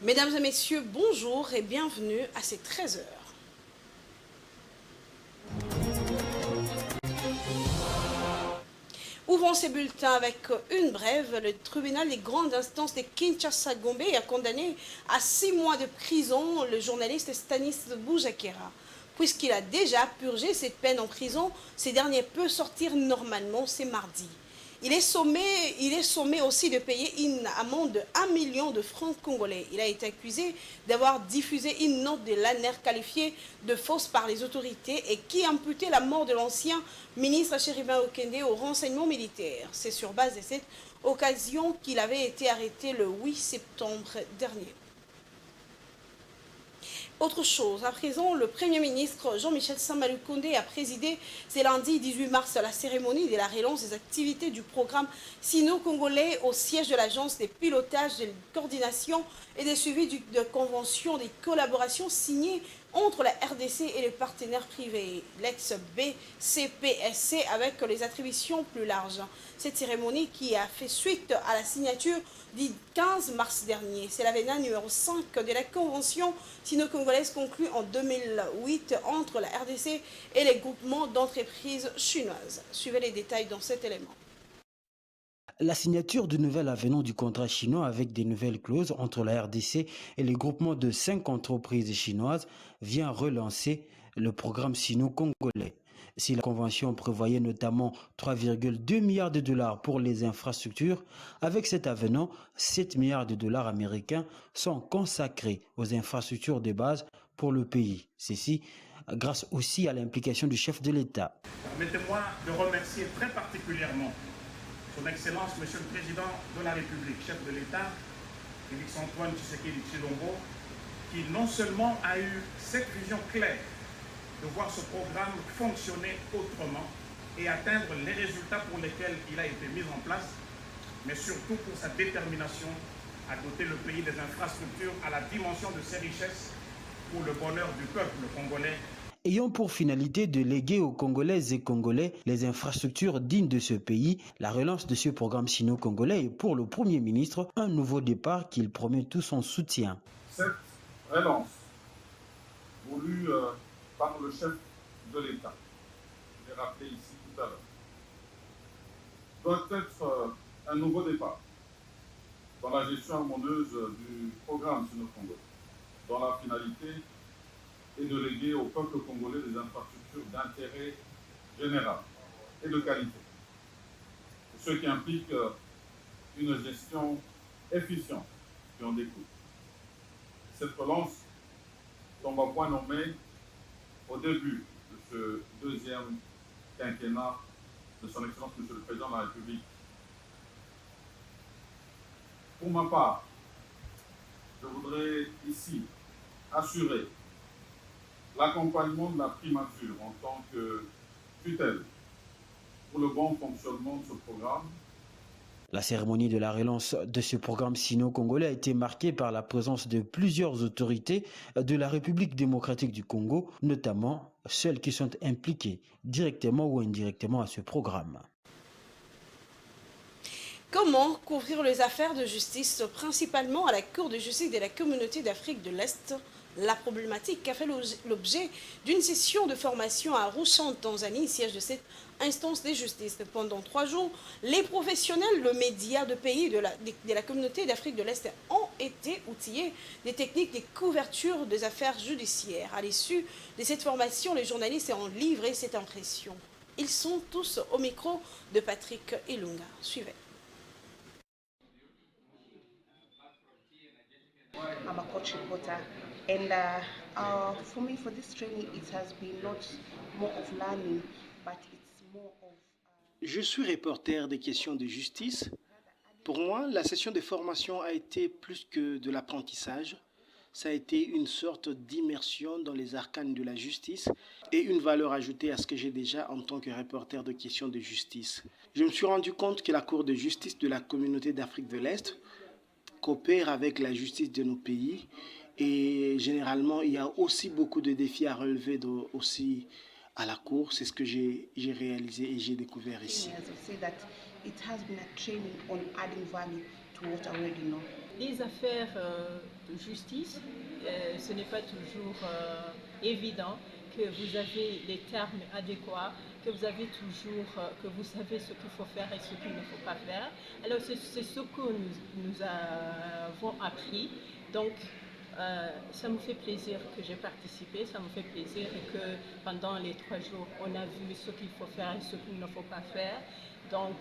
Mesdames et messieurs, bonjour et bienvenue à ces 13 heures. Ouvrons ces bulletins avec une brève. Le tribunal des grandes instances de Kinshasa-Gombe a condamné à 6 mois de prison le journaliste Stanis Boujakera. Puisqu'il a déjà purgé cette peine en prison, ce dernier peut sortir normalement, c'est mardi. Il est sommé aussi de payer une amende de 1 million de francs congolais. Il a été accusé d'avoir diffusé une note de l'ANER qualifiée de fausse par les autorités et qui imputait la mort de l'ancien ministre Chéribin Okende au renseignement militaire. C'est sur base de cette occasion qu'il avait été arrêté le 8 septembre dernier. Autre chose, à présent, le Premier ministre Jean-Michel Samalukonde a présidé ce lundi 18 mars la cérémonie de la relance des activités du programme sino-congolais au siège de l'Agence des pilotages, de coordination et de suivi de conventions des collaborations signées entre la RDC et les partenaires privés, l'ex-BCPSC, avec les attributions plus larges. Cette cérémonie qui a fait suite à la signature du 15 mars dernier. C'est l'avénement numéro 5 de la convention sino-congolaise conclue en 2008 entre la RDC et les groupements d'entreprises chinoises. Suivez les détails dans cet élément. La signature du nouvel avenant du contrat chinois avec des nouvelles clauses entre la RDC et les groupements de 5 entreprises chinoises vient relancer le programme sino-congolais. Si la convention prévoyait notamment 3,2 milliards de dollars pour les infrastructures, avec cet avenant, 7 milliards de dollars américains sont consacrés aux infrastructures de base pour le pays. Ceci grâce aussi à l'implication du chef de l'État. Permettez-moi de remercier très particulièrement Son Excellence, Monsieur le Président de la République, chef de l'État, Félix-Antoine Tshisekedi Tshilombo, qui non seulement a eu cette vision claire de voir ce programme fonctionner autrement et atteindre les résultats pour lesquels il a été mis en place, mais surtout pour sa détermination à doter le pays des infrastructures à la dimension de ses richesses pour le bonheur du peuple congolais. Ayant pour finalité de léguer aux Congolaises et Congolais les infrastructures dignes de ce pays, la relance de ce programme sino-congolais est pour le Premier ministre un nouveau départ qu'il promet tout son soutien. Cette relance, voulue par le chef de l'État, je l'ai rappelé ici tout à l'heure, doit être un nouveau départ dans la gestion harmonieuse du programme sino-congolais, dont la finalité et de léguer au peuple congolais des infrastructures d'intérêt général et de qualité. Ce qui implique une gestion efficiente qui en découle. Cette relance tombe à point nommé au début de ce deuxième quinquennat de son Excellence Monsieur le Président de la République. Pour ma part, je voudrais ici assurer l'accompagnement de la primature en tant que tutelle pour le bon fonctionnement de ce programme. La cérémonie de la relance de ce programme sino-congolais a été marquée par la présence de plusieurs autorités de la République démocratique du Congo, notamment celles qui sont impliquées directement ou indirectement à ce programme. Comment couvrir les affaires de justice, principalement à la Cour de justice de la Communauté d'Afrique de l'Est? La problématique a fait l'objet d'une session de formation à Arusha en Tanzanie, siège de cette instance de justice. Pendant 3 jours, les professionnels, le média de pays de la Communauté d'Afrique de l'Est ont été outillés des techniques de couverture des affaires judiciaires. À l'issue de cette formation, les journalistes ont livré cette impression. Ils sont tous au micro de Patrick Ilunga. Suivez. I'm a coach reporter, and for me, for this training, it has been not more of learning, but it's more of. Je suis reporter des questions de justice. Pour moi, la session de formation a été plus que de l'apprentissage. Ça a été une sorte d'immersion dans les arcanes de la justice et une valeur ajoutée à ce que j'ai déjà en tant que reporter de questions de justice. Je me suis rendu compte que la Cour de justice de la Communauté d'Afrique de l'Est coopère avec la justice de nos pays et généralement il y a aussi beaucoup de défis à relever aussi à la Cour. C'est ce que j'ai réalisé et j'ai découvert ici. It has been a training on adding value to what I already know. Les affaires de justice, ce n'est pas toujours évident que vous avez les termes adéquats, que vous avez toujours, que vous savez ce qu'il faut faire et ce qu'il ne faut pas faire. Alors c'est ce que nous avons appris. Donc ça me fait plaisir que j'ai participé, ça me fait plaisir et que pendant les 3 jours, on a vu ce qu'il faut faire et ce qu'il ne faut pas faire. Donc,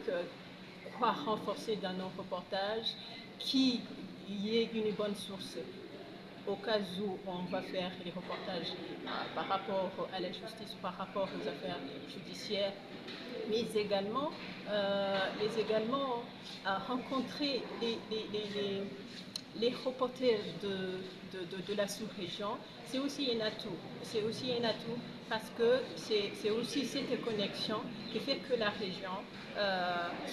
quoi renforcer dans nos reportages, qu'il y ait une bonne source au cas où on va faire les reportages par rapport à la justice, par rapport aux affaires judiciaires, mais également rencontrer les reporters de la sous-région, c'est aussi un atout. C'est aussi un atout parce que c'est aussi cette connexion qui fait que la région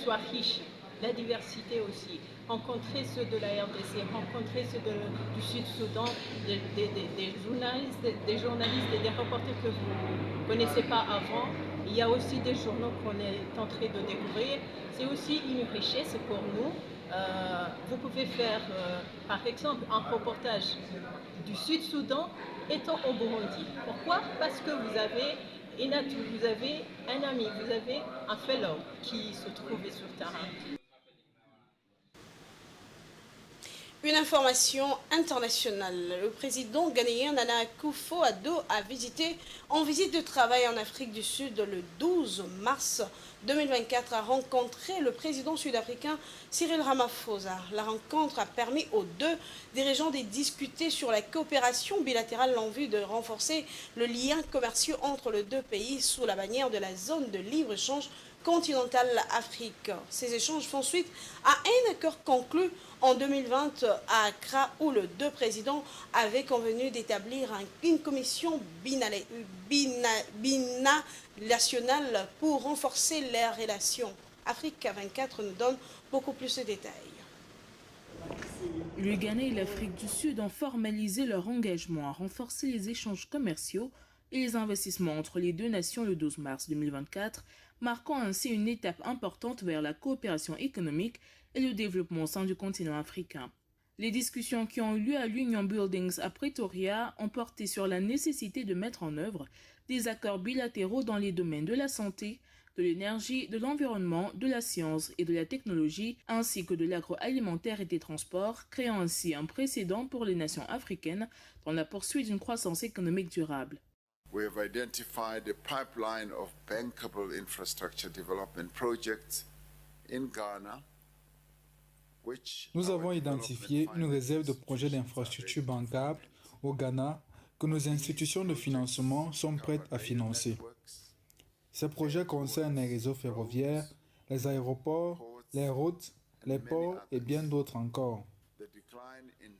soit riche. La diversité aussi. Rencontrer ceux de la RDC, rencontrer ceux du Sud-Soudan, des journalistes et des reporters que vous ne connaissez pas avant. Il y a aussi des journaux qu'on est en train de découvrir. C'est aussi une richesse pour nous. Vous pouvez faire, par exemple, un reportage du Sud-Soudan étant au Burundi. Pourquoi? Parce que vous avez vous avez un ami, vous avez un fellow qui se trouve sur terrain. Une information internationale. Le président ghanéen Nana Akufo-Addo a en visite de travail en Afrique du Sud le 12 mars 2024, a rencontré le président sud-africain Cyril Ramaphosa. La rencontre a permis aux deux dirigeants de discuter sur la coopération bilatérale en vue de renforcer le lien commercial entre les deux pays sous la bannière de la zone de libre-échange continentale Afrique. Ces échanges font suite à un accord conclu en 2020 à Accra où les deux présidents avaient convenu d'établir une commission binationale pour renforcer les relations. Afrique 24 nous donne beaucoup plus de détails. Le Ghana et l'Afrique du Sud ont formalisé leur engagement à renforcer les échanges commerciaux et les investissements entre les deux nations le 12 mars 2024, marquant ainsi une étape importante vers la coopération économique et le développement au sein du continent africain. Les discussions qui ont eu lieu à l'Union Buildings à Pretoria ont porté sur la nécessité de mettre en œuvre des accords bilatéraux dans les domaines de la santé, de l'énergie, de l'environnement, de la science et de la technologie, ainsi que de l'agroalimentaire et des transports, créant ainsi un précédent pour les nations africaines dans la poursuite d'une croissance économique durable. We have identified a pipeline of bankable infrastructure development projects in Ghana. Nous avons identifié une réserve de projets d'infrastructures bancables au Ghana que nos institutions de financement sont prêtes à financer. Ces projets concernent les réseaux ferroviaires, les aéroports, les routes, les ports et bien d'autres encore.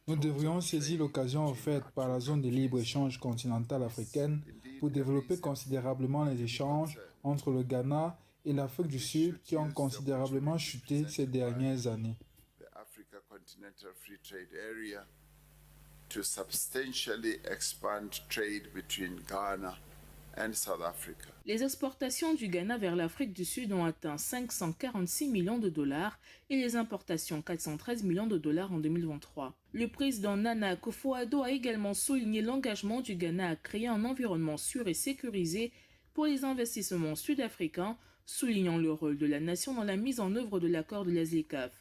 Nous devrions saisir l'occasion offerte par la zone de libre-échange continentale africaine pour développer considérablement les échanges entre le Ghana et l'Afrique du Sud qui ont considérablement chuté ces dernières années. Continental Free Trade Area to substantially expand trade between Ghana and South Africa. Les exportations du Ghana vers l'Afrique du Sud ont atteint 546 millions de dollars et les importations 413 millions de dollars en 2023. Le président Nana Akufo-Addo a également souligné l'engagement du Ghana à créer un environnement sûr et sécurisé pour les investissements sud-africains, soulignant le rôle de la nation dans la mise en œuvre de l'accord de la ZLECAf.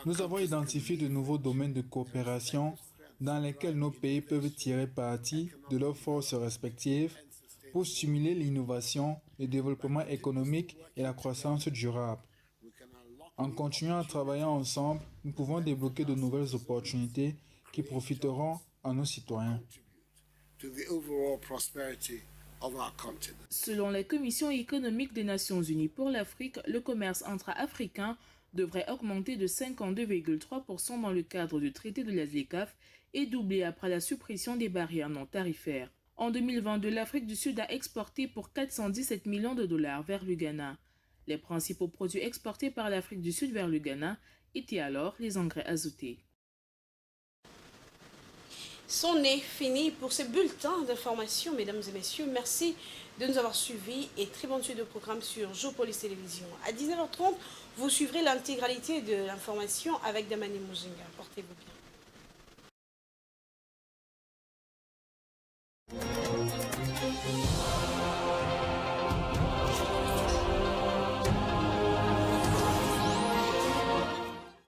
Nous avons identifié de nouveaux domaines de coopération dans lesquels nos pays peuvent tirer parti de leurs forces respectives pour stimuler l'innovation, le développement économique et la croissance durable. En continuant à travailler ensemble, nous pouvons débloquer de nouvelles opportunités qui profiteront à nos citoyens. Selon la Commission économique des Nations Unies pour l'Afrique, le commerce intra-africain devrait augmenter de 52,3% dans le cadre du traité de la ZLECAf et doubler après la suppression des barrières non tarifaires. En 2022, l'Afrique du Sud a exporté pour 417 millions de dollars vers le Ghana. Les principaux produits exportés par l'Afrique du Sud vers le Ghana étaient alors les engrais azotés. C'en est fini pour ce bulletin d'information, mesdames et messieurs. Merci de nous avoir suivis et très bonne suite de programme sur Géopolis Télévision. À 19h30, vous suivrez l'intégralité de l'information avec Damani Mouzinga. Portez-vous bien.